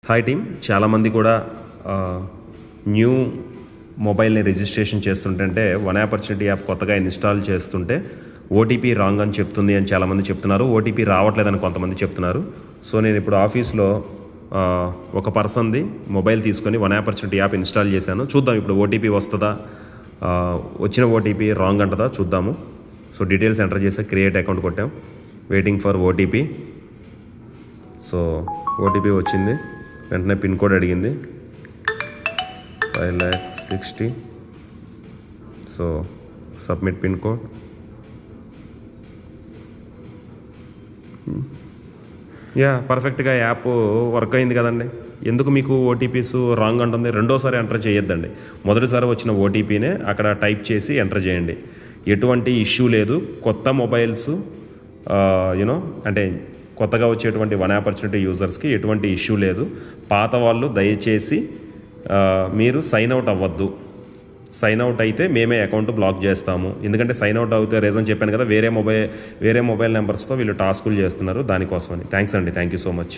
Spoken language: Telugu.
హాయ్ టీమ్, చాలామంది కూడా న్యూ మొబైల్ని రిజిస్ట్రేషన్ చేస్తుంటే వన్ ఆపర్చునిటీ యాప్ కొత్తగా ఇన్స్టాల్ చేస్తుంటే ఓటీపీ రాంగ్ అని చెప్తుంది అని చాలామంది చెప్తున్నారు. ఓటీపీ రావట్లేదని కొంతమంది చెప్తున్నారు. సో నేను ఇప్పుడు ఆఫీస్లో ఒక పర్సన్ది మొబైల్ తీసుకొని వన్ ఆపర్చునిటీ యాప్ ఇన్స్టాల్ చేశాను. చూద్దాం ఇప్పుడు ఓటీపీ వస్తుందా, వచ్చిన ఓటీపీ రాంగ్ అంటదా చూద్దాము. సో డీటెయిల్స్ ఎంటర్ చేసి క్రియేట్ అకౌంట్ కొట్టాం. Waiting for OTP. So OTP వచ్చింది. వెంటనే పిన్ కోడ్ అడిగింది 5,60,000. So submit pin code. పర్ఫెక్ట్గా యాప్ వర్క్ అయింది కదండి. ఎందుకు మీకు ఓటీపీస్ రాంగ్ అంటుంది? రెండోసారి ఎంటర్ చేయొద్దండి. మొదటిసారి వచ్చిన ఓటీపీనే అక్కడ టైప్ చేసి ఎంటర్ చేయండి. ఎటువంటి ఇష్యూ లేదు. కొత్త మొబైల్స్ అంటే కొత్తగా వచ్చేటువంటి వన్ ఆపర్చునిటీ యూజర్స్కి ఎటువంటి ఇష్యూ లేదు. పాత వాళ్ళు దయచేసి మీరు సైన్ అవుట్ అవ్వద్దు. సైన్ అవుట్ అయితే మేమే అకౌంట్ బ్లాక్ చేస్తాము. ఎందుకంటే సైన్ అవుట్ అవుతే రీజన్ చెప్పాను కదా, వేరే మొబైల్ నెంబర్స్తో వీళ్ళు టాస్కులు చేస్తున్నారు, దానికోసమని. థ్యాంక్స్ అండి. Thank you so much.